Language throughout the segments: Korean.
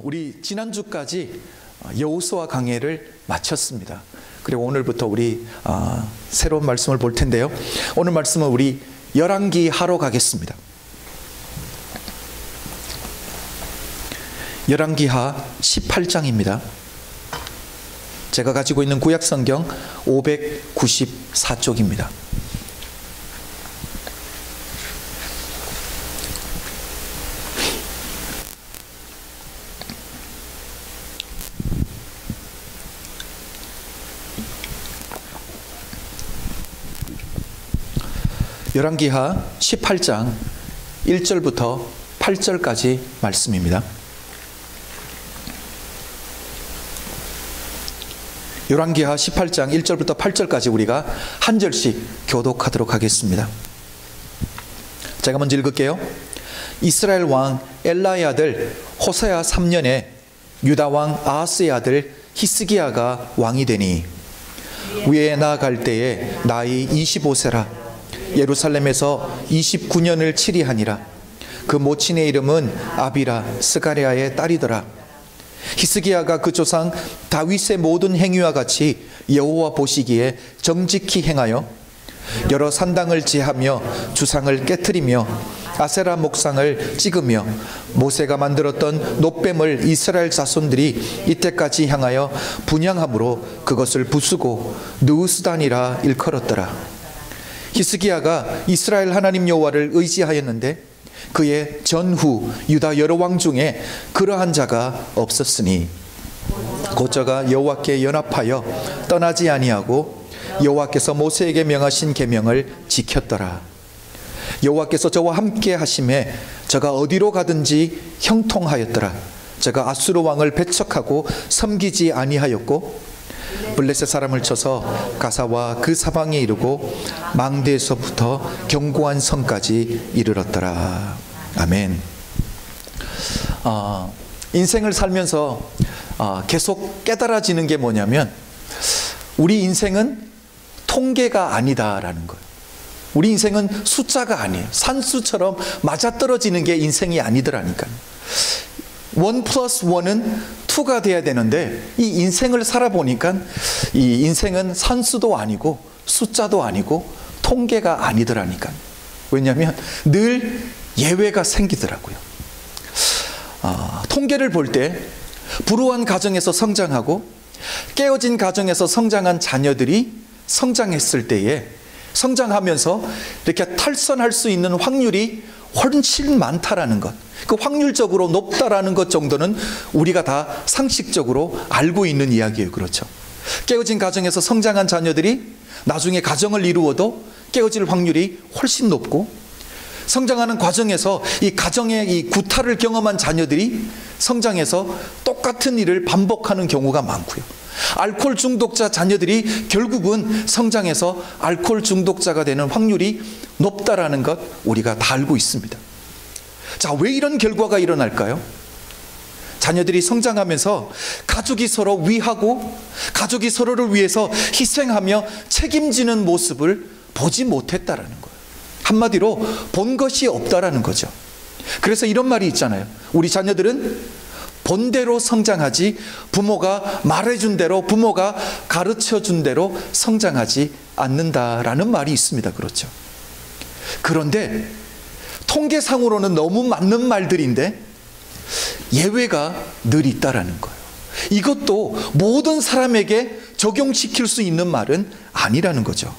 우리 지난주까지 여호수아 강해를 마쳤습니다. 그리고 오늘부터 우리 새로운 말씀을 볼 텐데요. 오늘 말씀은 우리 열왕기하로 가겠습니다. 열왕기하 18장입니다. 제가 가지고 있는 구약성경 594쪽입니다. 열왕기하 18장 1절부터 8절까지 말씀입니다. 열왕기하 18장 1절부터 8절까지 우리가 한 절씩 교독하도록 하겠습니다. 제가 먼저 읽을게요. 이스라엘 왕 엘라의 아들 호세아 3년에 유다 왕 아하스의 아들 히스기야가 왕이 되니 위에 나아갈 때에 나이 25세라. 예루살렘에서 29년을 치리하니라. 그 모친의 이름은 아비라 스가랴의 딸이더라. 히스기야가 그 조상 다윗의 모든 행위와 같이 여호와 보시기에 정직히 행하여 여러 산당을 제하며 주상을 깨트리며 아세라 목상을 찍으며 모세가 만들었던 놋뱀을 이스라엘 자손들이 이때까지 향하여 분향함으로 그것을 부수고 느우스단이라 일컬었더라. 히스기야가 이스라엘 하나님 여호와를 의지하였는데 그의 전후 유다 여러 왕 중에 그러한 자가 없었으니 곧 저가 여호와께 연합하여 떠나지 아니하고 여호와께서 모세에게 명하신 계명을 지켰더라. 여호와께서 저와 함께 하심에 저가 어디로 가든지 형통하였더라. 저가 아수르 왕을 배척하고 섬기지 아니하였고 블레셋 사람을 쳐서 가사와 그 사방에 이르고 망대에서부터 견고한 성까지 이르렀더라. 아멘. 인생을 살면서 계속 깨달아지는 게 뭐냐면 우리 인생은 통계가 아니다라는 거예요. 우리 인생은 숫자가 아니에요. 산수처럼 맞아떨어지는 게 인생이 아니더라니까요. 1 플러스 1은 2가 돼야 되는데 이 인생을 살아보니까 이 인생은 산수도 아니고 숫자도 아니고 통계가 아니더라니까요. 왜냐하면 늘 예외가 생기더라고요. 통계를 볼 때 불우한 가정에서 성장하고 깨어진 가정에서 성장한 자녀들이 성장했을 때에 성장하면서 이렇게 탈선할 수 있는 확률이 훨씬 많다라는 것, 그 확률적으로 높다라는 것 정도는 우리가 다 상식적으로 알고 있는 이야기예요. 그렇죠? 깨어진 가정에서 성장한 자녀들이 나중에 가정을 이루어도 깨어질 확률이 훨씬 높고, 성장하는 과정에서 이 가정의 이 구타를 경험한 자녀들이 성장해서 똑같은 일을 반복하는 경우가 많고요. 알코올 중독자 자녀들이 결국은 성장해서 알코올 중독자가 되는 확률이 높다라는 것 우리가 다 알고 있습니다. 자, 왜 이런 결과가 일어날까요? 자녀들이 성장하면서 가족이 서로 위하고 가족이 서로를 위해서 희생하며 책임지는 모습을 보지 못했다라는 거예요. 한마디로 본 것이 없다라는 거죠. 그래서 이런 말이 있잖아요. 우리 자녀들은 본대로 성장하지 부모가 말해준 대로, 부모가 가르쳐준 대로 성장하지 않는다라는 말이 있습니다. 그렇죠? 그런데 통계상으로는 너무 맞는 말들인데 예외가 늘 있다라는 거예요. 이것도 모든 사람에게 적용시킬 수 있는 말은 아니라는 거죠.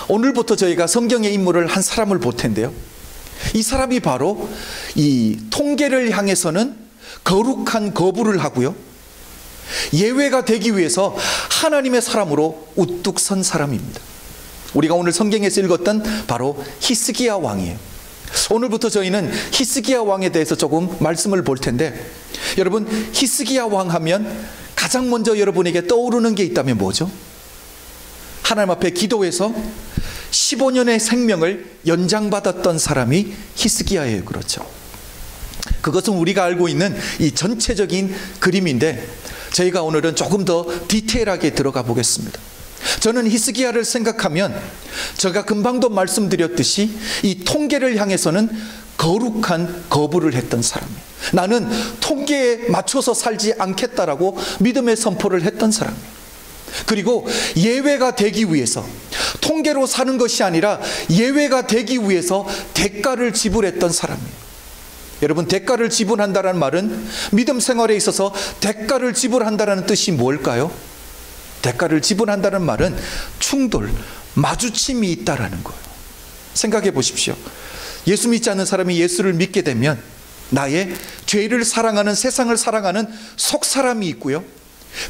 오늘부터 저희가 성경의 인물을 한 사람을 볼 텐데요. 이 사람이 바로 이 통계를 향해서는 거룩한 거부를 하고요, 예외가 되기 위해서 하나님의 사람으로 우뚝 선 사람입니다. 우리가 오늘 성경에서 읽었던 바로 히스기야 왕이에요. 오늘부터 저희는 히스기야 왕에 대해서 조금 말씀을 볼 텐데, 여러분, 히스기야 왕 하면 가장 먼저 여러분에게 떠오르는 게 있다면 뭐죠? 하나님 앞에 기도해서 15년의 생명을 연장받았던 사람이 히스기야예요. 그렇죠? 그것은 우리가 알고 있는 이 전체적인 그림인데, 저희가 오늘은 조금 더 디테일하게 들어가 보겠습니다. 저는 히스기야를 생각하면 제가 금방도 말씀드렸듯이 이 통계를 향해서는 거룩한 거부를 했던 사람이에요. 나는 통계에 맞춰서 살지 않겠다라고 믿음의 선포를 했던 사람이에요. 그리고 예외가 되기 위해서, 통계로 사는 것이 아니라 예외가 되기 위해서 대가를 지불했던 사람이에요. 여러분, 대가를 지불한다는 말은, 믿음 생활에 있어서 대가를 지불한다는 뜻이 뭘까요? 대가를 지불한다는 말은 충돌, 마주침이 있다라는 거예요. 생각해 보십시오. 예수 믿지 않는 사람이 예수를 믿게 되면 나의 죄를 사랑하는, 세상을 사랑하는 속사람이 있고요,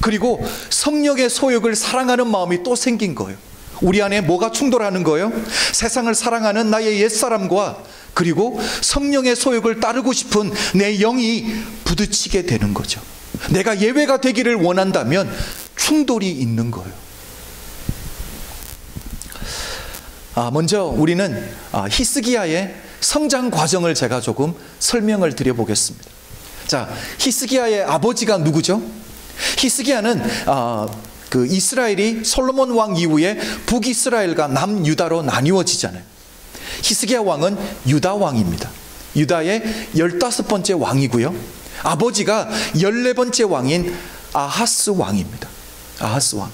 그리고 성령의 소욕을 사랑하는 마음이 또 생긴 거예요. 우리 안에 뭐가 충돌하는 거예요? 세상을 사랑하는 나의 옛사람과 그리고 성령의 소욕을 따르고 싶은 내 영이 부딪히게 되는 거죠. 내가 예외가 되기를 원한다면 충돌이 있는 거예요. 먼저 우리는 히스기야의 성장 과정을 제가 조금 설명을 드려보겠습니다. 자, 히스기야의 아버지가 누구죠? 히스기야는 그 이스라엘이 솔로몬 왕 이후에 북이스라엘과 남유다로 나뉘어지잖아요. 히스기야 왕은 유다 왕입니다. 유다의 15번째 왕이고요, 아버지가 14번째 왕인 아하스 왕입니다. 아하스 왕.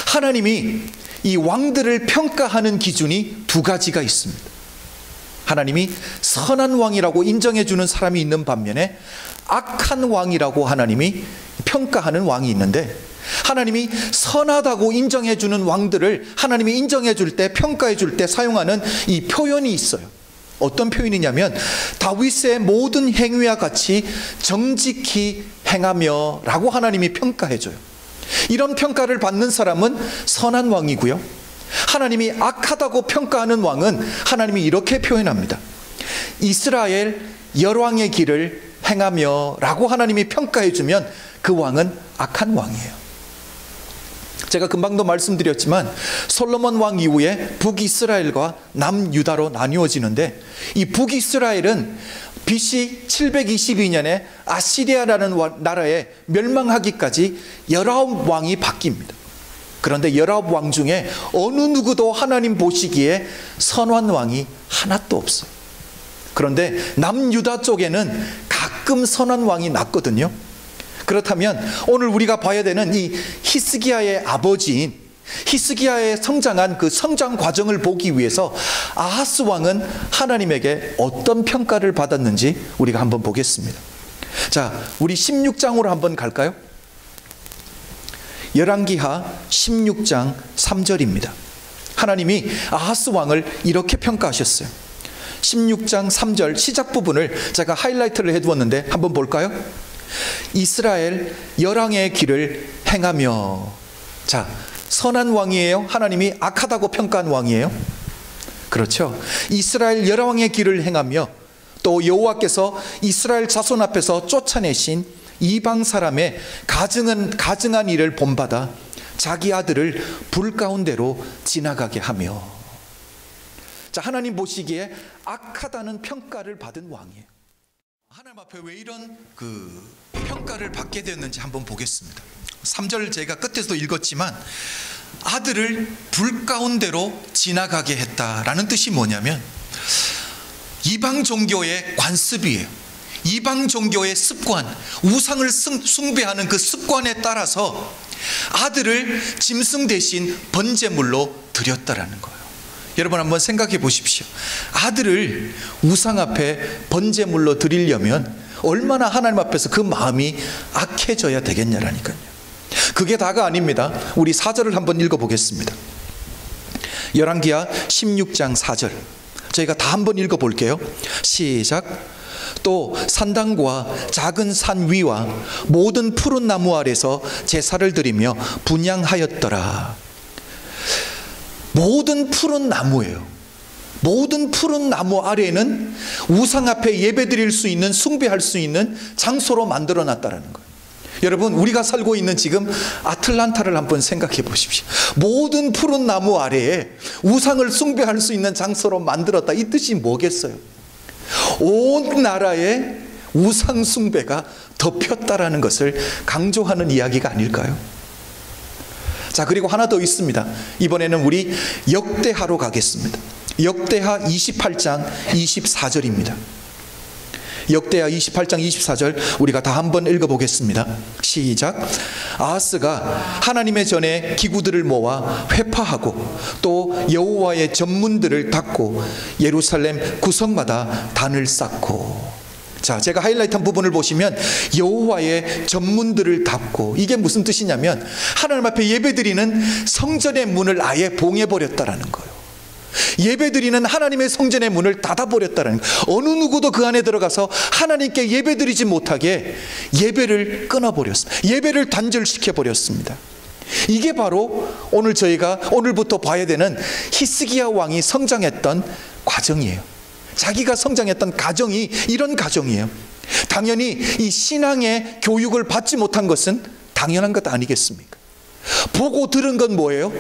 하나님이 이 왕들을 평가하는 기준이 두 가지가 있습니다. 하나님이 선한 왕이라고 인정해 주는 사람이 있는 반면에 악한 왕이라고 하나님이 평가하는 왕이 있는데, 하나님이 선하다고 인정해 주는 왕들을 하나님이 인정해 줄 때, 평가해 줄 때 사용하는 이 표현이 있어요. 어떤 표현이냐면 다윗의 모든 행위와 같이 정직히 행하며 라고 하나님이 평가해 줘요. 이런 평가를 받는 사람은 선한 왕이고요, 하나님이 악하다고 평가하는 왕은 하나님이 이렇게 표현합니다. 이스라엘 열왕의 길을 행하며 라고 하나님이 평가해 주면 그 왕은 악한 왕이에요. 제가 금방도 말씀드렸지만 솔로몬 왕 이후에 북이스라엘과 남유다로 나뉘어지는데, 이 북이스라엘은 BC 722년에 아시리아라는 나라에 멸망하기까지 19왕이 바뀝니다. 그런데 19왕 중에 어느 누구도 하나님 보시기에 선한 왕이 하나도 없어요. 그런데 남유다 쪽에는 가끔 선한 왕이 났거든요. 그렇다면 오늘 우리가 봐야 되는 이 히스기야의 아버지인, 히스기야의 성장한 그 성장 과정을 보기 위해서 아하스 왕은 하나님에게 어떤 평가를 받았는지 우리가 한번 보겠습니다. 자, 우리 16장으로 한번 갈까요? 열왕기하 16장 3절입니다. 하나님이 아하스 왕을 이렇게 평가하셨어요. 16장 3절 시작 부분을 제가 하이라이트를 해두었는데 한번 볼까요? 이스라엘 열왕의 길을 행하며. 자, 선한 왕이에요? 하나님이 악하다고 평가한 왕이에요? 그렇죠. 이스라엘 열왕의 길을 행하며, 또 여호와께서 이스라엘 자손 앞에서 쫓아내신 이방 사람의 가증한 일을 본받아 자기 아들을 불 가운데로 지나가게 하며. 자, 하나님 보시기에 악하다는 평가를 받은 왕이에요. 하나님 앞에 왜 이런 평가를 받게 되었는지 한번 보겠습니다. 3절 제가 끝에서도 읽었지만 아들을 불 가운데로 지나가게 했다라는 뜻이 뭐냐면, 이방 종교의 관습이에요. 이방 종교의 습관, 우상을 숭배하는 그 습관에 따라서 아들을 짐승 대신 번제물로 드렸다라는 거예요. 여러분 한번 생각해 보십시오. 아들을 우상 앞에 번제물로 드리려면 얼마나 하나님 앞에서 그 마음이 악해져야 되겠냐라니까요. 그게 다가 아닙니다. 우리 4절을 한번 읽어보겠습니다. 열왕기하 16장 4절 저희가 다 한번 읽어볼게요. 시작. 또 산당과 작은 산 위와 모든 푸른 나무 아래서 제사를 드리며 분향하였더라. 모든 푸른 나무예요. 모든 푸른 나무 아래에는 우상 앞에 예배드릴 수 있는, 숭배할 수 있는 장소로 만들어 놨다는 거예요. 여러분, 우리가 살고 있는 지금 아틀란타를 한번 생각해 보십시오. 모든 푸른 나무 아래에 우상을 숭배할 수 있는 장소로 만들었다. 이 뜻이 뭐겠어요? 온 나라에 우상 숭배가 덮였다라는 것을 강조하는 이야기가 아닐까요? 자, 그리고 하나 더 있습니다. 이번에는 우리 역대하로 가겠습니다. 역대하 28장 24절입니다. 역대하 28장 24절 우리가 다 한번 읽어보겠습니다. 시작. 아하스가 하나님의 전에 기구들을 모아 회파하고 또 여호와의 전문들을 닫고 예루살렘 구석마다 단을 쌓고. 자, 제가 하이라이트한 부분을 보시면 여호와의 전문들을 닫고, 이게 무슨 뜻이냐면 하나님 앞에 예배드리는 성전의 문을 아예 봉해버렸다라는 거예요. 예배드리는 하나님의 성전의 문을 닫아버렸다는 거예요. 어느 누구도 그 안에 들어가서 하나님께 예배드리지 못하게 예배를 끊어버렸습니다. 예배를 단절시켜버렸습니다. 이게 바로 오늘 저희가 오늘부터 봐야 되는 히스기야 왕이 성장했던 과정이에요. 자기가 성장했던 가정이 이런 가정이에요. 당연히 이 신앙의 교육을 받지 못한 것은 당연한 것 아니겠습니까? 보고 들은 건 뭐예요?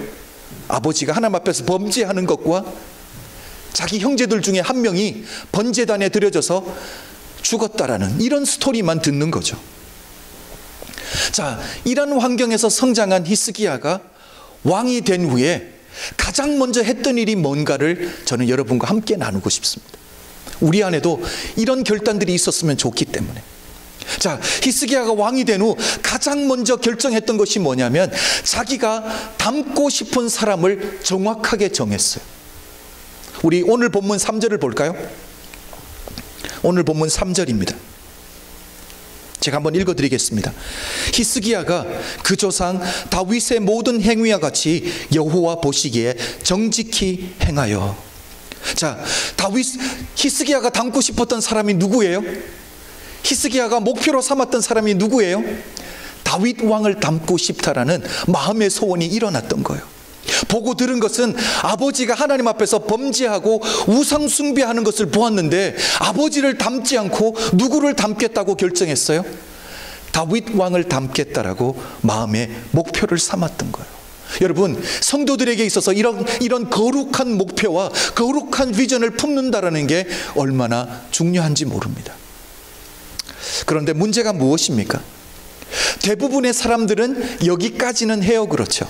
아버지가 하나님 앞에서 범죄하는 것과 자기 형제들 중에 한 명이 번제단에 들여져서 죽었다라는 이런 스토리만 듣는 거죠. 자, 이런 환경에서 성장한 히스기야가 왕이 된 후에 가장 먼저 했던 일이 뭔가를 저는 여러분과 함께 나누고 싶습니다. 우리 안에도 이런 결단들이 있었으면 좋기 때문에. 자, 히스기야가 왕이 된 후 가장 먼저 결정했던 것이 뭐냐면 자기가 닮고 싶은 사람을 정확하게 정했어요. 우리 오늘 본문 3절을 볼까요? 오늘 본문 3절입니다. 제가 한번 읽어드리겠습니다. 히스기야가 그 조상 다윗의 모든 행위와 같이 여호와 보시기에 정직히 행하여. 자, 히스기야가 닮고 싶었던 사람이 누구예요? 히스기야가 목표로 삼았던 사람이 누구예요? 다윗 왕을 닮고 싶다라는 마음의 소원이 일어났던 거예요. 보고 들은 것은 아버지가 하나님 앞에서 범죄하고 우상 숭배하는 것을 보았는데 아버지를 닮지 않고 누구를 닮겠다고 결정했어요? 다윗 왕을 닮겠다라고 마음의 목표를 삼았던 거예요. 여러분, 성도들에게 있어서 이런 거룩한 목표와 거룩한 비전을 품는다라는 게 얼마나 중요한지 모릅니다. 그런데 문제가 무엇입니까? 대부분의 사람들은 여기까지는 해요. 그렇죠?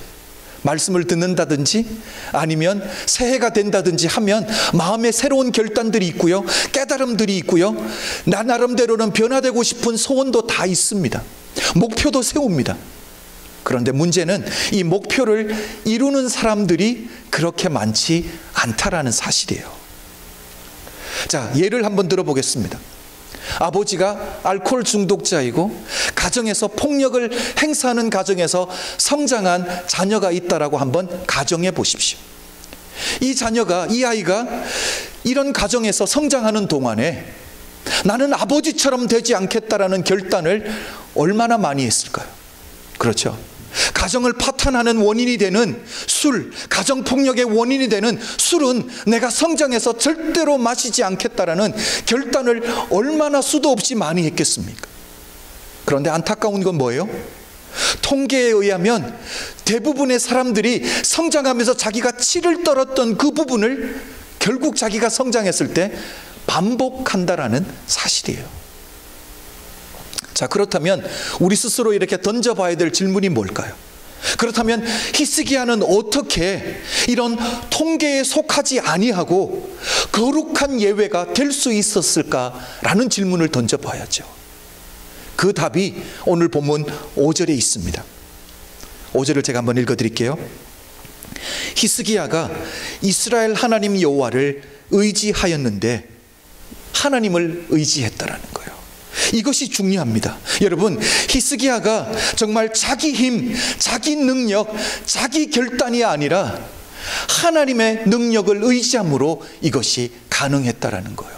말씀을 듣는다든지 아니면 새해가 된다든지 하면 마음에 새로운 결단들이 있고요, 깨달음들이 있고요, 나 나름대로는 변화되고 싶은 소원도 다 있습니다. 목표도 세웁니다. 그런데 문제는 이 목표를 이루는 사람들이 그렇게 많지 않다라는 사실이에요. 자, 예를 한번 들어보겠습니다. 아버지가 알코올 중독자이고 가정에서 폭력을 행사하는 가정에서 성장한 자녀가 있다라고 한번 가정해 보십시오. 이 아이가 이런 가정에서 성장하는 동안에 나는 아버지처럼 되지 않겠다라는 결단을 얼마나 많이 했을까요? 그렇죠? 가정을 파탄하는 원인이 되는 술, 가정폭력의 원인이 되는 술은 내가 성장해서 절대로 마시지 않겠다라는 결단을 얼마나 수도 없이 많이 했겠습니까? 그런데 안타까운 건 뭐예요? 통계에 의하면 대부분의 사람들이 성장하면서 자기가 치를 떨었던 그 부분을 결국 자기가 성장했을 때 반복한다라는 사실이에요. 자, 그렇다면 우리 스스로 이렇게 던져봐야 될 질문이 뭘까요? 그렇다면 히스기야는 어떻게 이런 통계에 속하지 아니하고 거룩한 예외가 될 수 있었을까라는 질문을 던져봐야죠. 그 답이 오늘 본문 5절에 있습니다. 5절을 제가 한번 읽어드릴게요. 히스기야가 이스라엘 하나님 여호와를 의지하였는데 하나님을 의지했다라는 거예요. 이것이 중요합니다. 여러분, 히스기야가 정말 자기 힘, 자기 능력, 자기 결단이 아니라 하나님의 능력을 의지함으로 이것이 가능했다라는 거예요.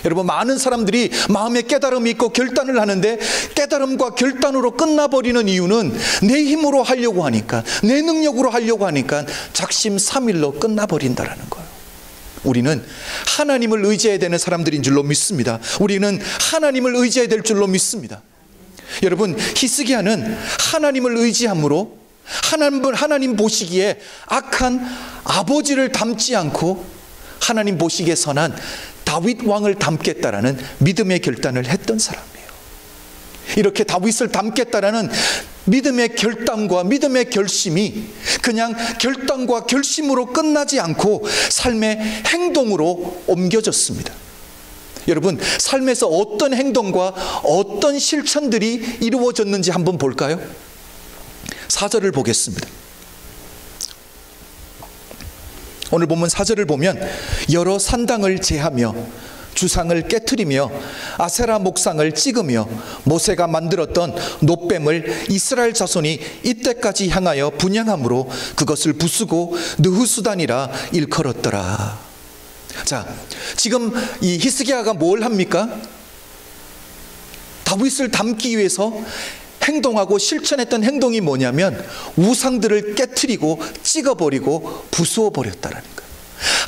여러분, 많은 사람들이 마음에 깨달음이 있고 결단을 하는데 깨달음과 결단으로 끝나버리는 이유는 내 힘으로 하려고 하니까, 내 능력으로 하려고 하니까 작심삼일로 끝나버린다라는 거예요. 우리는 하나님을 의지해야 되는 사람들인 줄로 믿습니다. 우리는 하나님을 의지해야 될 줄로 믿습니다. 여러분, 히스기야는 하나님을 의지함으로 하나님 보시기에 악한 아버지를 닮지 않고 하나님 보시기에 선한 다윗 왕을 닮겠다라는 믿음의 결단을 했던 사람이에요. 이렇게 다윗을 닮겠다라는 믿음의 결단과 믿음의 결심이 그냥 결단과 결심으로 끝나지 않고 삶의 행동으로 옮겨졌습니다. 여러분, 삶에서 어떤 행동과 어떤 실천들이 이루어졌는지 한번 볼까요? 4절을 보겠습니다. 오늘 본문 4절을 보면 여러 산당을 제하며 주상을 깨트리며 아세라 목상을 찍으며 모세가 만들었던 놋뱀을 이스라엘 자손이 이때까지 향하여 분향함으로 그것을 부수고 느후수단이라 일컬었더라. 자, 지금 이 히스기야가 뭘 합니까? 다윗을 닮기 위해서 행동하고 실천했던 행동이 뭐냐면 우상들을 깨트리고 찍어버리고 부수어버렸다라는 거예요.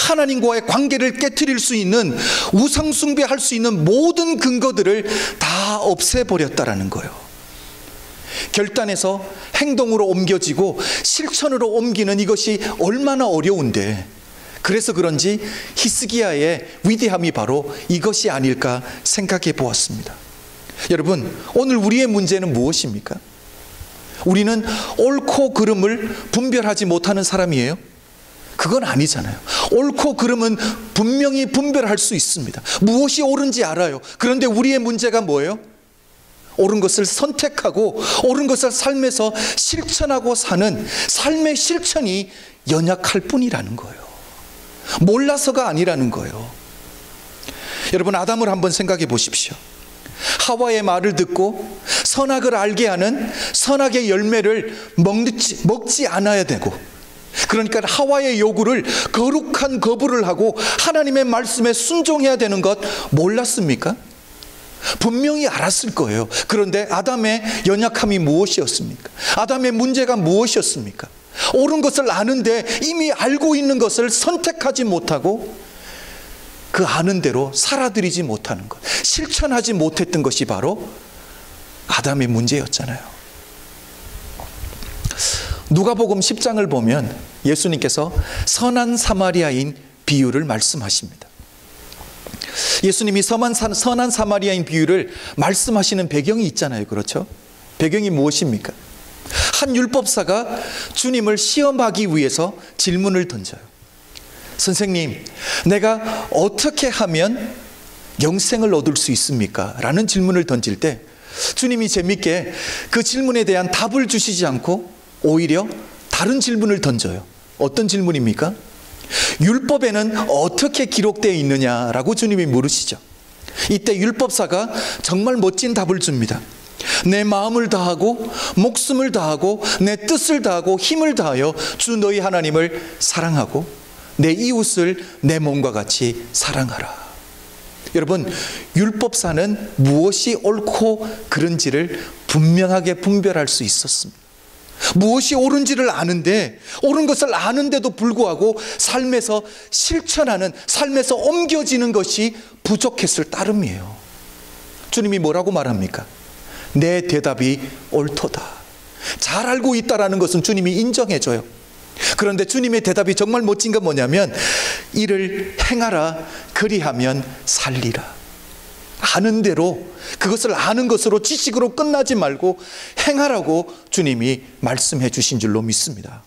하나님과의 관계를 깨트릴 수 있는, 우상 숭배할 수 있는 모든 근거들을 다 없애버렸다라는 거예요. 결단에서 행동으로 옮겨지고 실천으로 옮기는 이것이 얼마나 어려운데, 그래서 그런지 히스기야의 위대함이 바로 이것이 아닐까 생각해 보았습니다. 여러분, 오늘 우리의 문제는 무엇입니까? 우리는 옳고 그름을 분별하지 못하는 사람이에요? 그건 아니잖아요. 옳고 그름은 분명히 분별할 수 있습니다. 무엇이 옳은지 알아요. 그런데 우리의 문제가 뭐예요? 옳은 것을 선택하고 옳은 것을 삶에서 실천하고 사는 삶의 실천이 연약할 뿐이라는 거예요. 몰라서가 아니라는 거예요. 여러분, 아담을 한번 생각해 보십시오. 하와의 말을 듣고 선악을 알게 하는 선악의 열매를 먹지 않아야 되고, 그러니까 하와의 요구를 거룩한 거부를 하고 하나님의 말씀에 순종해야 되는 것 몰랐습니까? 분명히 알았을 거예요. 그런데 아담의 연약함이 무엇이었습니까? 아담의 문제가 무엇이었습니까? 옳은 것을 아는데 이미 알고 있는 것을 선택하지 못하고 그 아는 대로 살아들이지 못하는 것, 실천하지 못했던 것이 바로 아담의 문제였잖아요. 누가복음 10장을 보면 예수님께서 선한 사마리아인 비유를 말씀하십니다. 예수님이 선한 사마리아인 비유를 말씀하시는 배경이 있잖아요. 그렇죠? 배경이 무엇입니까? 한 율법사가 주님을 시험하기 위해서 질문을 던져요. 선생님, 내가 어떻게 하면 영생을 얻을 수 있습니까? 라는 질문을 던질 때 주님이 재밌게 그 질문에 대한 답을 주시지 않고 오히려 다른 질문을 던져요. 어떤 질문입니까? 율법에는 어떻게 기록되어 있느냐라고 주님이 물으시죠. 이때 율법사가 정말 멋진 답을 줍니다. 내 마음을 다하고 목숨을 다하고 내 뜻을 다하고 힘을 다하여 주 너희 하나님을 사랑하고 내 이웃을 내 몸과 같이 사랑하라. 여러분, 율법사는 무엇이 옳고 그른지를 분명하게 분별할 수 있었습니다. 무엇이 옳은지를 아는데, 옳은 것을 아는데도 불구하고 삶에서 실천하는, 삶에서 옮겨지는 것이 부족했을 따름이에요. 주님이 뭐라고 말합니까? 내 대답이 옳도다. 잘 알고 있다라는 것은 주님이 인정해줘요. 그런데 주님의 대답이 정말 멋진 건 뭐냐면 이를 행하라, 그리하면 살리라. 아는 대로, 그것을 아는 것으로 지식으로 끝나지 말고 행하라고 주님이 말씀해 주신 줄로 믿습니다.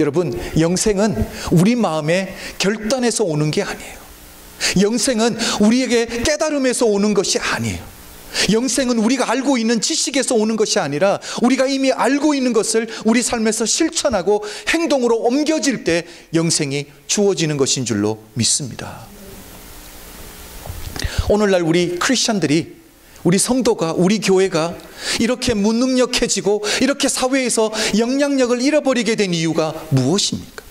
여러분, 영생은 우리 마음의 결단에서 오는 게 아니에요. 영생은 우리에게 깨달음에서 오는 것이 아니에요. 영생은 우리가 알고 있는 지식에서 오는 것이 아니라 우리가 이미 알고 있는 것을 우리 삶에서 실천하고 행동으로 옮겨질 때 영생이 주어지는 것인 줄로 믿습니다. 오늘날 우리 크리스찬들이, 우리 성도가, 우리 교회가 이렇게 무능력해지고 이렇게 사회에서 영향력을 잃어버리게 된 이유가 무엇입니까?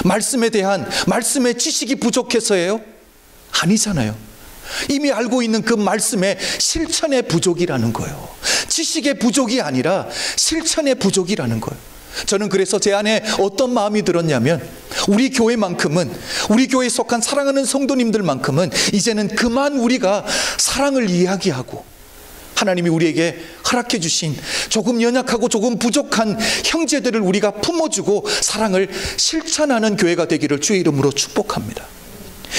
말씀에 대한 말씀의 지식이 부족해서예요? 아니잖아요. 이미 알고 있는 그 말씀의 실천의 부족이라는 거예요. 지식의 부족이 아니라 실천의 부족이라는 거예요. 저는 그래서 제 안에 어떤 마음이 들었냐면, 우리 교회만큼은, 우리 교회에 속한 사랑하는 성도님들만큼은 이제는 그만 우리가 사랑을 이야기하고 하나님이 우리에게 허락해 주신 조금 연약하고 조금 부족한 형제들을 우리가 품어주고 사랑을 실천하는 교회가 되기를 주의 이름으로 축복합니다.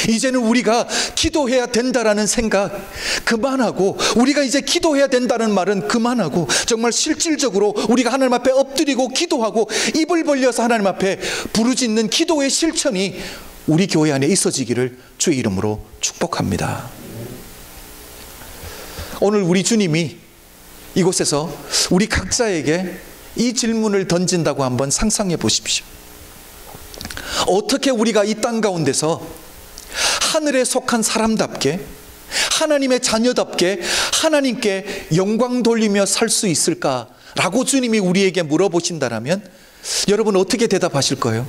이제는 우리가 기도해야 된다라는 생각 그만하고, 우리가 이제 기도해야 된다는 말은 그만하고, 정말 실질적으로 우리가 하나님 앞에 엎드리고 기도하고 입을 벌려서 하나님 앞에 부르짖는 기도의 실천이 우리 교회 안에 있어지기를 주의 이름으로 축복합니다. 오늘 우리 주님이 이곳에서 우리 각자에게 이 질문을 던진다고 한번 상상해 보십시오. 어떻게 우리가 이 땅 가운데서 하늘에 속한 사람답게, 하나님의 자녀답게 하나님께 영광 돌리며 살 수 있을까라고 주님이 우리에게 물어보신다면 여러분 어떻게 대답하실 거예요?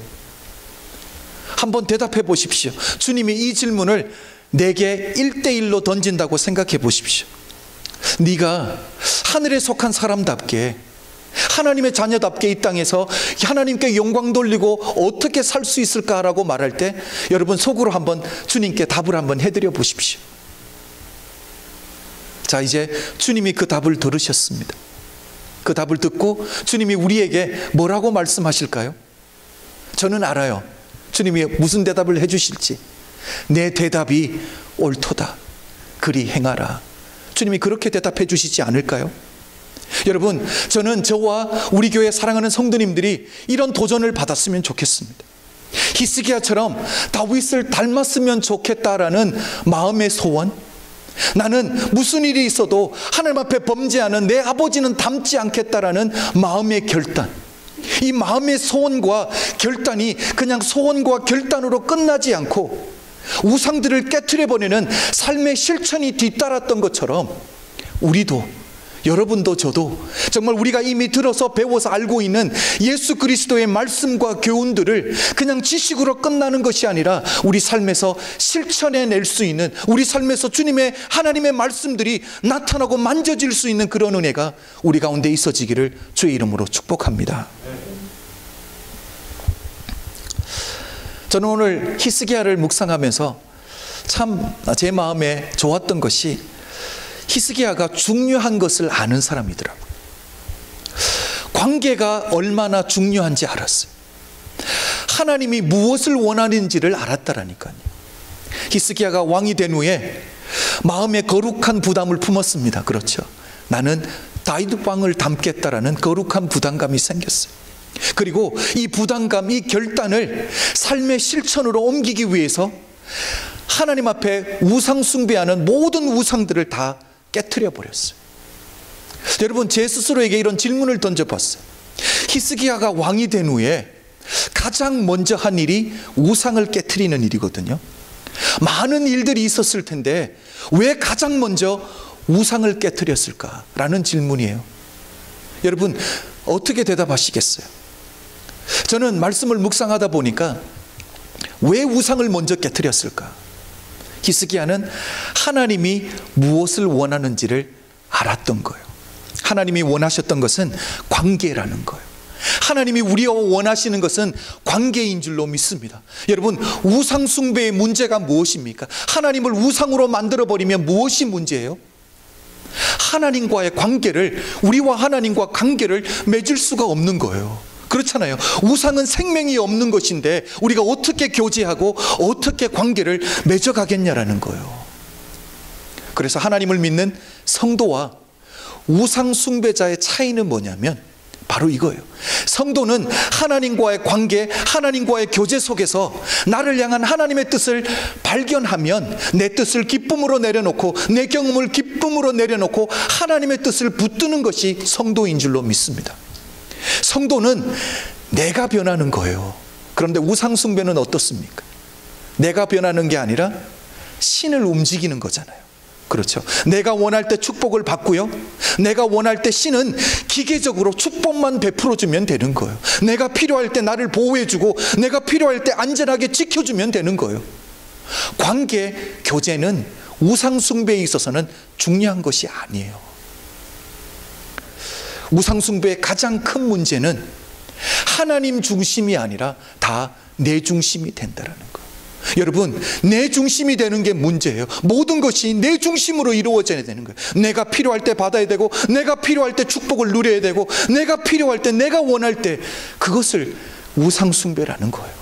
한번 대답해 보십시오. 주님이 이 질문을 내게 1대1로 던진다고 생각해 보십시오. 네가 하늘에 속한 사람답게, 하나님의 자녀답게 이 땅에서 하나님께 영광 돌리고 어떻게 살 수 있을까라고 말할 때 여러분 속으로 한번 주님께 답을 한번 해드려 보십시오. 자, 이제 주님이 그 답을 들으셨습니다. 그 답을 듣고 주님이 우리에게 뭐라고 말씀하실까요? 저는 알아요. 주님이 무슨 대답을 해주실지. 내 대답이 옳도다. 그리 행하라. 주님이 그렇게 대답해 주시지 않을까요? 여러분, 저는 저와 우리 교회 사랑하는 성도님들이 이런 도전을 받았으면 좋겠습니다. 히스기야처럼 다윗을 닮았으면 좋겠다라는 마음의 소원, 나는 무슨 일이 있어도 하나님 앞에 범죄하는 내 아버지는 닮지 않겠다라는 마음의 결단, 이 마음의 소원과 결단이 그냥 소원과 결단으로 끝나지 않고 우상들을 깨트려버리는 삶의 실천이 뒤따랐던 것처럼 우리도, 여러분도 저도 정말 우리가 이미 들어서 배워서 알고 있는 예수 그리스도의 말씀과 교훈들을 그냥 지식으로 끝나는 것이 아니라 우리 삶에서 실천해낼 수 있는, 우리 삶에서 주님의 하나님의 말씀들이 나타나고 만져질 수 있는 그런 은혜가 우리 가운데 있어지기를 주의 이름으로 축복합니다. 저는 오늘 히스기야를 묵상하면서 참 제 마음에 좋았던 것이 히스기야가 중요한 것을 아는 사람이더라고요. 관계가 얼마나 중요한지 알았어요. 하나님이 무엇을 원하는지를 알았다라니까요. 히스기야가 왕이 된 후에 마음에 거룩한 부담을 품었습니다. 그렇죠. 나는 다윗 왕을 닮겠다라는 거룩한 부담감이 생겼어요. 그리고 이 부담감, 이 결단을 삶의 실천으로 옮기기 위해서 하나님 앞에 우상 숭배하는 모든 우상들을 다 깨트려 버렸어요. 여러분, 제 스스로에게 이런 질문을 던져봤어요. 히스기야가 왕이 된 후에 가장 먼저 한 일이 우상을 깨트리는 일이거든요. 많은 일들이 있었을 텐데 왜 가장 먼저 우상을 깨트렸을까라는 질문이에요. 여러분 어떻게 대답하시겠어요? 저는 말씀을 묵상하다 보니까 왜 우상을 먼저 깨트렸을까? 히스기야는 하나님이 무엇을 원하는지를 알았던 거예요. 하나님이 원하셨던 것은 관계라는 거예요. 하나님이 우리와 원하시는 것은 관계인 줄로 믿습니다. 여러분, 우상 숭배의 문제가 무엇입니까? 하나님을 우상으로 만들어버리면 무엇이 문제예요? 하나님과의 관계를, 우리와 하나님과 관계를 맺을 수가 없는 거예요. 그렇잖아요. 우상은 생명이 없는 것인데 우리가 어떻게 교제하고 어떻게 관계를 맺어가겠냐라는 거예요. 그래서 하나님을 믿는 성도와 우상 숭배자의 차이는 뭐냐면 바로 이거예요. 성도는 하나님과의 관계, 하나님과의 교제 속에서 나를 향한 하나님의 뜻을 발견하면 내 뜻을 기쁨으로 내려놓고 내 경험을 기쁨으로 내려놓고 하나님의 뜻을 붙드는 것이 성도인 줄로 믿습니다. 성도는 내가 변하는 거예요. 그런데 우상 숭배는 어떻습니까? 내가 변하는 게 아니라 신을 움직이는 거잖아요. 그렇죠. 내가 원할 때 축복을 받고요, 내가 원할 때 신은 기계적으로 축복만 베풀어주면 되는 거예요. 내가 필요할 때 나를 보호해주고 내가 필요할 때 안전하게 지켜주면 되는 거예요. 관계, 교제는 우상 숭배에 있어서는 중요한 것이 아니에요. 우상 숭배의 가장 큰 문제는 하나님 중심이 아니라 다 내 중심이 된다는 거예요. 여러분, 내 중심이 되는 게 문제예요. 모든 것이 내 중심으로 이루어져야 되는 거예요. 내가 필요할 때 받아야 되고, 내가 필요할 때 축복을 누려야 되고, 내가 필요할 때, 내가 원할 때, 그것을 우상 숭배라는 거예요.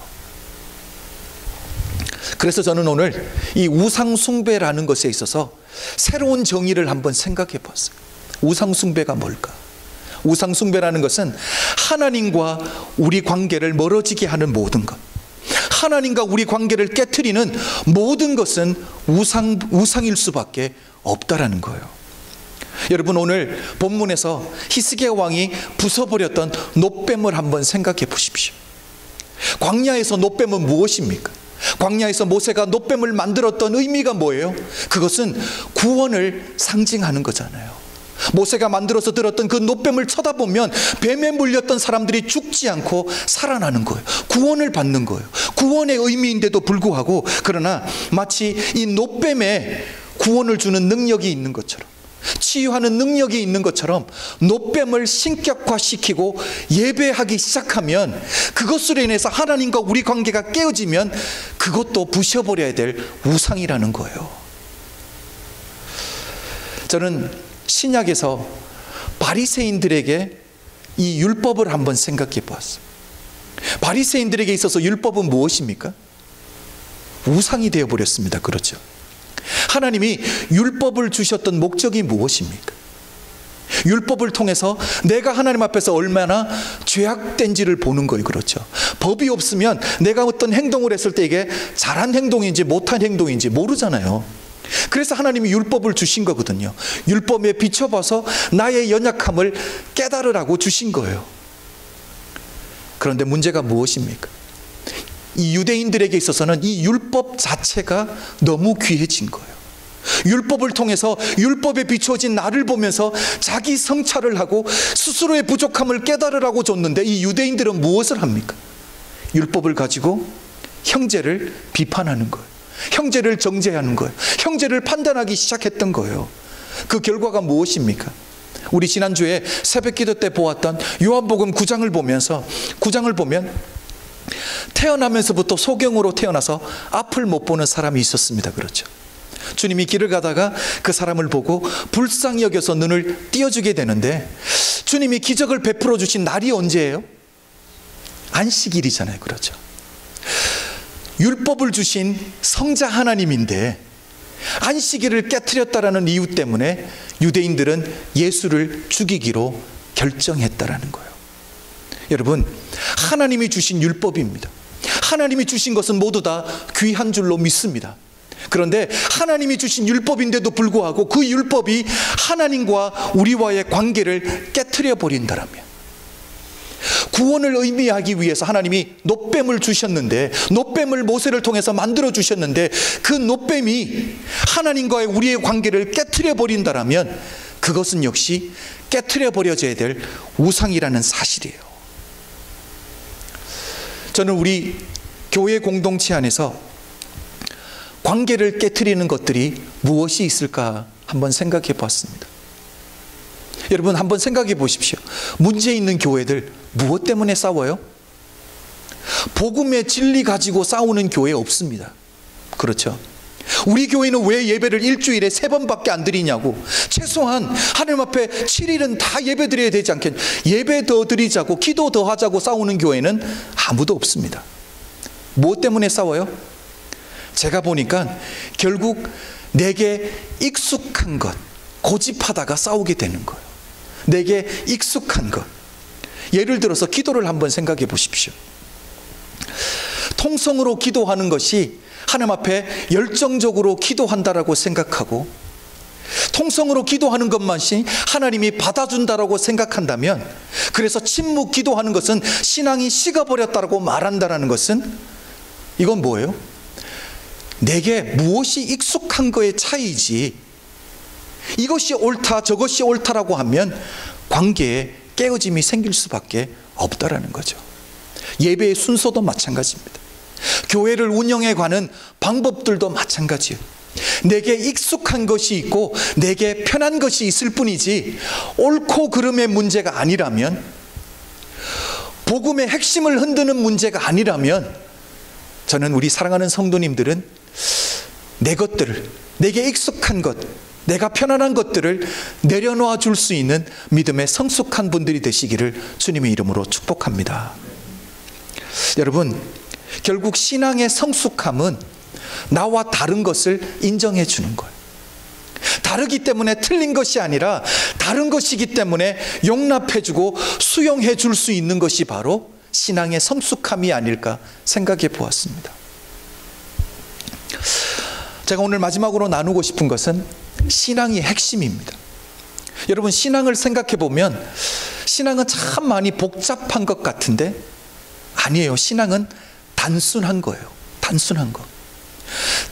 그래서 저는 오늘 이 우상숭배라는 것에 있어서 새로운 정의를 한번 생각해 봤어요. 우상숭배가 뭘까? 우상숭배라는 것은 하나님과 우리 관계를 멀어지게 하는 모든 것, 하나님과 우리 관계를 깨트리는 모든 것은 우상일 수밖에 없다라는 거예요. 여러분, 오늘 본문에서 히스기야 왕이 부숴버렸던 놋뱀을 한번 생각해 보십시오. 광야에서 놋뱀은 무엇입니까? 광야에서 모세가 놋뱀을 만들었던 의미가 뭐예요? 그것은 구원을 상징하는 거잖아요. 모세가 만들어서 들었던 그 놋뱀을 쳐다보면 뱀에 물렸던 사람들이 죽지 않고 살아나는 거예요. 구원을 받는 거예요. 구원의 의미인데도 불구하고, 그러나 마치 이 놋뱀에 구원을 주는 능력이 있는 것처럼, 치유하는 능력이 있는 것처럼 놋뱀을 신격화시키고 예배하기 시작하면, 그것으로 인해서 하나님과 우리 관계가 깨어지면 그것도 부셔버려야 될 우상이라는 거예요. 저는 신약에서 바리새인들에게 이 율법을 한번 생각해 보았어요. 바리새인들에게 있어서 율법은 무엇입니까? 우상이 되어버렸습니다. 그렇죠? 하나님이 율법을 주셨던 목적이 무엇입니까? 율법을 통해서 내가 하나님 앞에서 얼마나 죄악된지를 보는 거예요. 그렇죠? 법이 없으면 내가 어떤 행동을 했을 때 이게 잘한 행동인지 못한 행동인지 모르잖아요. 그래서 하나님이 율법을 주신 거거든요. 율법에 비춰봐서 나의 연약함을 깨달으라고 주신 거예요. 그런데 문제가 무엇입니까? 이 유대인들에게 있어서는 이 율법 자체가 너무 귀해진 거예요. 율법을 통해서 율법에 비춰진 나를 보면서 자기 성찰을 하고 스스로의 부족함을 깨달으라고 줬는데, 이 유대인들은 무엇을 합니까? 율법을 가지고 형제를 비판하는 거예요. 형제를 정죄하는 거예요. 형제를 판단하기 시작했던 거예요. 그 결과가 무엇입니까? 우리 지난주에 새벽기도 때 보았던 요한복음 9장을 보면 태어나면서부터 소경으로 태어나서 앞을 못 보는 사람이 있었습니다. 그렇죠? 주님이 길을 가다가 그 사람을 보고 불쌍히 여겨서 눈을 띄어주게 되는데, 주님이 기적을 베풀어 주신 날이 언제예요? 안식일이잖아요. 그렇죠? 율법을 주신 성자 하나님인데 안식일을 깨트렸다라는 이유 때문에 유대인들은 예수를 죽이기로 결정했다라는 거예요. 여러분, 하나님이 주신 율법입니다. 하나님이 주신 것은 모두 다 귀한 줄로 믿습니다. 그런데 하나님이 주신 율법인데도 불구하고 그 율법이 하나님과 우리와의 관계를 깨트려 버린다라면, 구원을 의미하기 위해서 하나님이 놋뱀을 주셨는데, 놋뱀을 모세를 통해서 만들어 주셨는데, 그 놋뱀이 하나님과의 우리의 관계를 깨트려 버린다라면 그것은 역시 깨트려 버려져야 될 우상이라는 사실이에요. 저는 우리 교회 공동체 안에서 관계를 깨트리는 것들이 무엇이 있을까 한번 생각해 봤습니다. 여러분, 한번 생각해 보십시오. 문제 있는 교회들 무엇 때문에 싸워요? 복음의 진리 가지고 싸우는 교회 없습니다. 그렇죠? 우리 교회는 왜 예배를 일주일에 3번밖에 안 드리냐고. 최소한 하나님 앞에 7일은 다 예배 드려야 되지 않겠냐. 예배 더 드리자고, 기도 더 하자고 싸우는 교회는 아무도 없습니다. 무엇 때문에 싸워요? 제가 보니까 결국 내게 익숙한 것, 고집하다가 싸우게 되는 거예요. 내게 익숙한 것. 예를 들어서 기도를 한번 생각해 보십시오. 통성으로 기도하는 것이 하나님 앞에 열정적으로 기도한다라고 생각하고, 통성으로 기도하는 것만이 하나님이 받아준다라고 생각한다면, 그래서 침묵 기도하는 것은 신앙이 식어버렸다라고 말한다라는 것은, 이건 뭐예요? 내게 무엇이 익숙한 거의 차이지, 이것이 옳다 저것이 옳다라고 하면 관계에 깨어짐이 생길 수밖에 없다라는 거죠. 예배의 순서도 마찬가지입니다. 교회를 운영해 가는 방법들도 마찬가지예요. 내게 익숙한 것이 있고 내게 편한 것이 있을 뿐이지, 옳고 그름의 문제가 아니라면, 복음의 핵심을 흔드는 문제가 아니라면, 저는 우리 사랑하는 성도님들은 내 것들을, 내게 익숙한 것, 내가 편안한 것들을 내려놓아 줄 수 있는 믿음의 성숙한 분들이 되시기를 주님의 이름으로 축복합니다. 여러분, 결국 신앙의 성숙함은 나와 다른 것을 인정해 주는 거예요. 다르기 때문에 틀린 것이 아니라 다른 것이기 때문에 용납해 주고 수용해 줄 수 있는 것이 바로 신앙의 성숙함이 아닐까 생각해 보았습니다. 제가 오늘 마지막으로 나누고 싶은 것은 신앙의 핵심입니다. 여러분, 신앙을 생각해 보면 신앙은 참 많이 복잡한 것 같은데 아니에요. 신앙은 단순한 거예요. 단순한 거.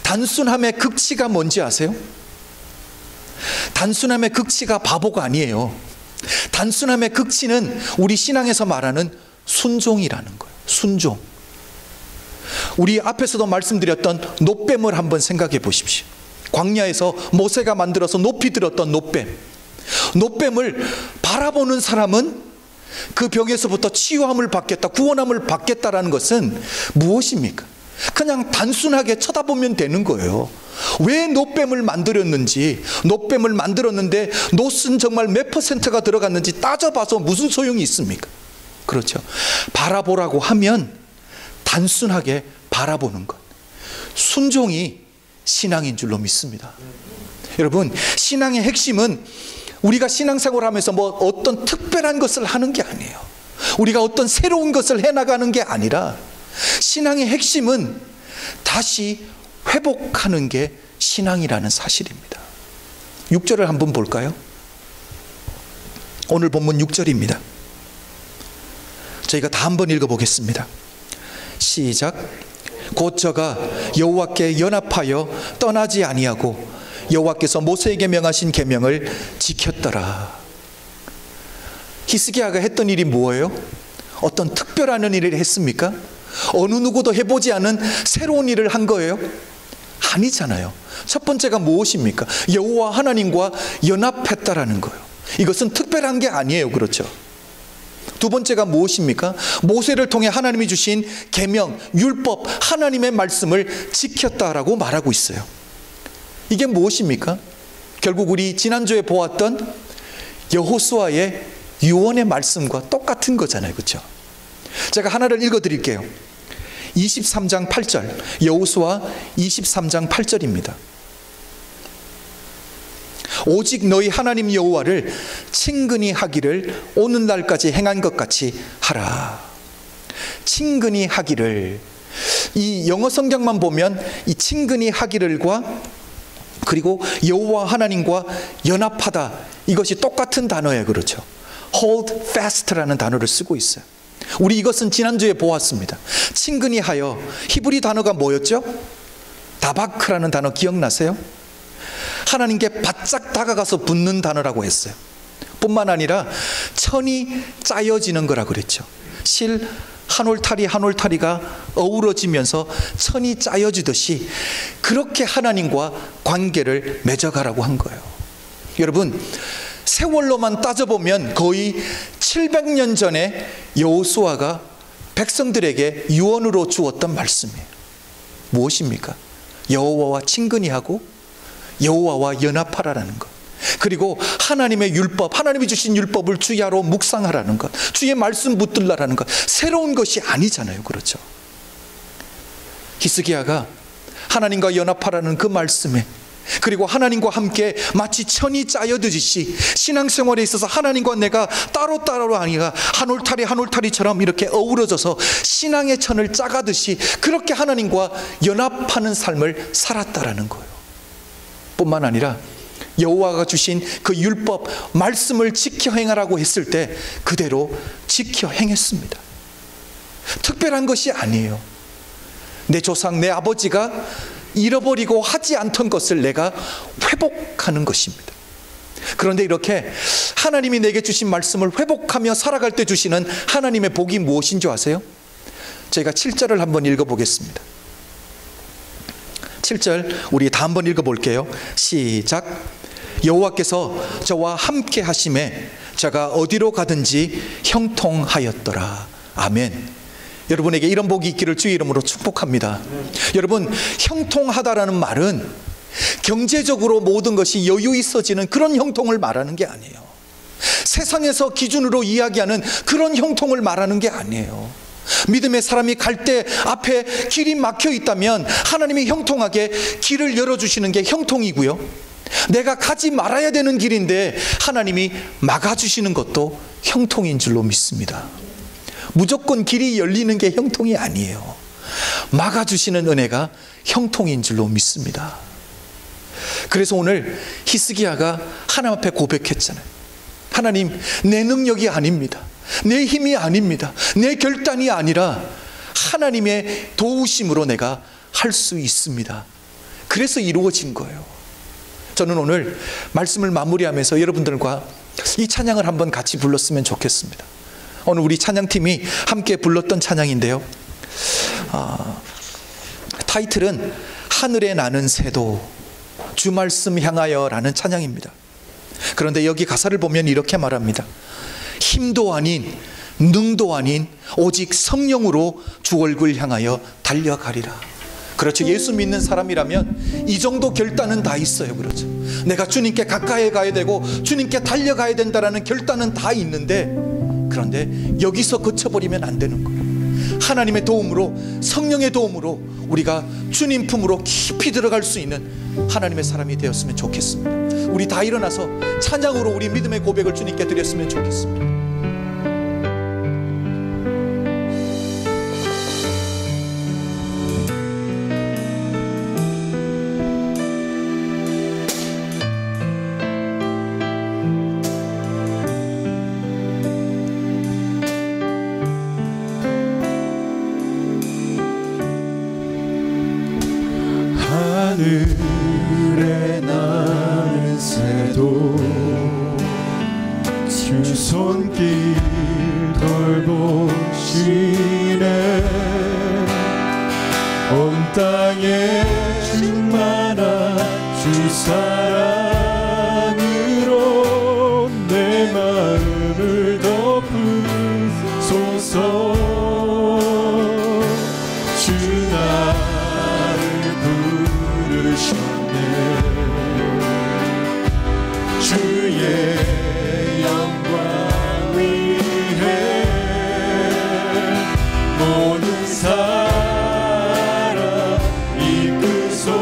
단순함의 극치가 뭔지 아세요? 단순함의 극치가 바보가 아니에요. 단순함의 극치는 우리 신앙에서 말하는 순종이라는 거예요. 순종. 우리 앞에서도 말씀드렸던 놋뱀을 한번 생각해 보십시오. 광야에서 모세가 만들어서 높이 들었던 놋뱀. 놋뱀을 바라보는 사람은 그 병에서부터 치유함을 받겠다, 구원함을 받겠다라는 것은 무엇입니까? 그냥 단순하게 쳐다보면 되는 거예요. 왜 놋뱀을 만들었는지, 놋뱀을 만들었는데 놋은 정말 몇 퍼센트가 들어갔는지 따져봐서 무슨 소용이 있습니까? 그렇죠. 바라보라고 하면 단순하게 바라보는 것, 순종이 신앙인 줄로 믿습니다. 여러분, 신앙의 핵심은 우리가 신앙생활하면서 뭐 어떤 특별한 것을 하는 게 아니에요. 우리가 어떤 새로운 것을 해나가는 게 아니라 신앙의 핵심은 다시 회복하는 게 신앙이라는 사실입니다. 6절을 한번 볼까요? 오늘 본문 6절입니다. 저희가 다 한번 읽어보겠습니다. 시작. 곧 저가 여호와께 연합하여 떠나지 아니하고 여호와께서 모세에게 명하신 계명을 지켰더라. 히스기야가 했던 일이 뭐예요? 어떤 특별한 일을 했습니까? 어느 누구도 해보지 않은 새로운 일을 한 거예요? 아니잖아요. 첫 번째가 무엇입니까? 여호와 하나님과 연합했다라는 거예요. 이것은 특별한 게 아니에요. 그렇죠? 두 번째가 무엇입니까? 모세를 통해 하나님이 주신 계명, 율법, 하나님의 말씀을 지켰다라고 말하고 있어요. 이게 무엇입니까? 결국 우리 지난주에 보았던 여호수아의 유언의 말씀과 똑같은 거잖아요. 그렇죠? 제가 하나를 읽어드릴게요. 23장 8절, 여호수아 23장 8절입니다. 오직 너희 하나님 여호와를 친근히 하기를 오늘날까지 행한 것 같이 하라. 친근히 하기를, 이 영어 성경만 보면 이 친근히 하기를과 그리고 여호와 하나님과 연합하다, 이것이 똑같은 단어예요. 그렇죠? hold fast라는 단어를 쓰고 있어요. 우리 이것은 지난주에 보았습니다. 친근히 하여, 히브리 단어가 뭐였죠? 다바크라는 단어 기억나세요? 하나님께 바짝 다가가서 붙는 단어라고 했어요. 뿐만 아니라 천이 짜여지는 거라고 그랬죠. 실 한 올타리 한 올타리가 어우러지면서 천이 짜여지듯이 그렇게 하나님과 관계를 맺어가라고 한 거예요. 여러분, 세월로만 따져보면 거의 700년 전에 여호수아가 백성들에게 유언으로 주었던 말씀이에요. 무엇입니까? 여호와와 친근히 하고 여호와와 연합하라는 것, 그리고 하나님의 율법, 하나님이 주신 율법을 주야로 묵상하라는 것, 주의 말씀 붙들라라는 것. 새로운 것이 아니잖아요. 그렇죠? 히스기야가 하나님과 연합하라는 그 말씀에, 그리고 하나님과 함께 마치 천이 짜여드듯이 신앙생활에 있어서 하나님과 내가 따로따로로 아니라 한 올타리 한 올타리처럼 이렇게 어우러져서 신앙의 천을 짜가듯이 그렇게 하나님과 연합하는 삶을 살았다라는 거예요. 뿐만 아니라 여호와가 주신 그 율법, 말씀을 지켜 행하라고 했을 때 그대로 지켜 행했습니다. 특별한 것이 아니에요. 내 조상, 내 아버지가 잃어버리고 하지 않던 것을 내가 회복하는 것입니다. 그런데 이렇게 하나님이 내게 주신 말씀을 회복하며 살아갈 때 주시는 하나님의 복이 무엇인 줄 아세요? 저희가 7절을 한번 읽어보겠습니다. 7절 우리 다 한번 읽어볼게요. 시작. 여호와께서 저와 함께 하심에 제가 어디로 가든지 형통하였더라. 아멘. 여러분에게 이런 복이 있기를 주의 이름으로 축복합니다. 여러분, 형통하다라는 말은 경제적으로 모든 것이 여유 있어지는 그런 형통을 말하는 게 아니에요. 세상에서 기준으로 이야기하는 그런 형통을 말하는 게 아니에요. 믿음의 사람이 갈 때 앞에 길이 막혀 있다면 하나님이 형통하게 길을 열어주시는 게 형통이고요, 내가 가지 말아야 되는 길인데 하나님이 막아주시는 것도 형통인 줄로 믿습니다. 무조건 길이 열리는 게 형통이 아니에요. 막아주시는 은혜가 형통인 줄로 믿습니다. 그래서 오늘 히스기야가 하나님 앞에 고백했잖아요. 하나님, 내 능력이 아닙니다. 내 힘이 아닙니다. 내 결단이 아니라 하나님의 도우심으로 내가 할 수 있습니다. 그래서 이루어진 거예요. 저는 오늘 말씀을 마무리하면서 여러분들과 이 찬양을 한번 같이 불렀으면 좋겠습니다. 오늘 우리 찬양팀이 함께 불렀던 찬양인데요, 타이틀은 하늘에 나는 새도 주 말씀 향하여 라는 찬양입니다. 그런데 여기 가사를 보면 이렇게 말합니다. 힘도 아닌 능도 아닌 오직 성령으로 주 얼굴 향하여 달려가리라. 그렇죠. 예수 믿는 사람이라면 이 정도 결단은 다 있어요. 그렇죠. 내가 주님께 가까이 가야 되고 주님께 달려가야 된다라는 결단은 다 있는데, 그런데 여기서 그쳐버리면 안 되는 거예요. 하나님의 도움으로, 성령의 도움으로 우리가 주님 품으로 깊이 들어갈 수 있는 하나님의 사람이 되었으면 좋겠습니다. 우리 다 일어나서 찬양으로 우리 믿음의 고백을 주님께 드렸으면 좋겠습니다. 하늘에 나는 새도 주 손길 돌보시네. 온 땅에 충만한 주 사랑으로 내 마음을 덮으소서. 주 나를 부르셨네. 주의 영광 위해 모든 사람 이끄소서.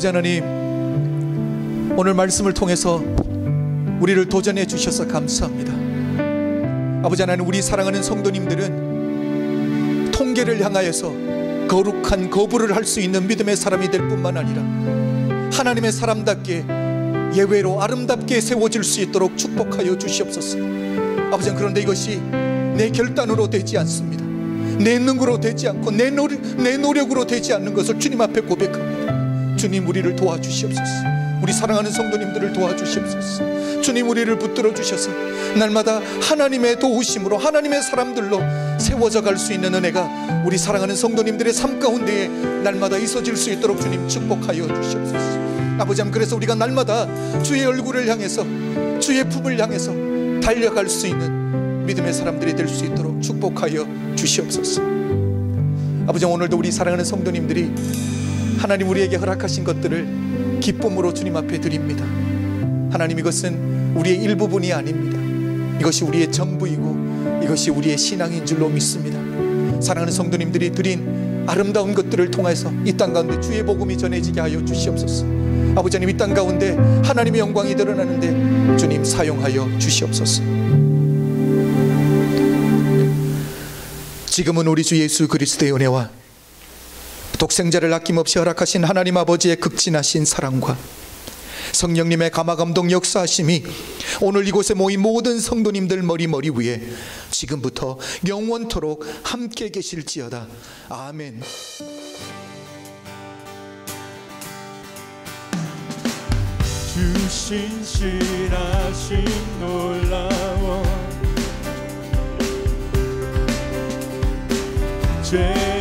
아버지 하나님, 오늘 말씀을 통해서 우리를 도전해 주셔서 감사합니다. 아버지 하나님, 우리 사랑하는 성도님들은 통계를 향하여서 거룩한 거부를 할 수 있는 믿음의 사람이 될 뿐만 아니라 하나님의 사람답게 예외로 아름답게 세워질 수 있도록 축복하여 주시옵소서. 아버지, 그런데 이것이 내 결단으로 되지 않습니다. 내 능으로 되지 않고 내 노력으로 되지 않는 것을 주님 앞에 고백합니다. 주님, 우리를 도와주시옵소서. 우리 사랑하는 성도님들을 도와주시옵소서. 주님, 우리를 붙들어 주셔서 날마다 하나님의 도우심으로 하나님의 사람들로 세워져 갈 수 있는 은혜가 우리 사랑하는 성도님들의 삶 가운데에 날마다 있어질 수 있도록 주님 축복하여 주시옵소서. 아버지, 그래서 우리가 날마다 주의 얼굴을 향해서 주의 품을 향해서 달려갈 수 있는 믿음의 사람들이 될 수 있도록 축복하여 주시옵소서. 아버지, 오늘도 우리 사랑하는 성도님들이 하나님 우리에게 허락하신 것들을 기쁨으로 주님 앞에 드립니다. 하나님, 이것은 우리의 일부분이 아닙니다. 이것이 우리의 전부이고 이것이 우리의 신앙인 줄로 믿습니다. 사랑하는 성도님들이 드린 아름다운 것들을 통해서 이 땅 가운데 주의 복음이 전해지게 하여 주시옵소서. 아버지 하나님, 이 땅 가운데 하나님의 영광이 드러나는데 주님 사용하여 주시옵소서. 지금은 우리 주 예수 그리스도의 은혜와 독생자를 아낌없이 허락하신 하나님 아버지의 극진하신 사랑과 성령님의 감화감동 역사하심이 오늘 이곳에 모인 모든 성도님들 머리 위에 지금부터 영원토록 함께 계실지어다. 아멘. 주 신실하심 놀라워 죄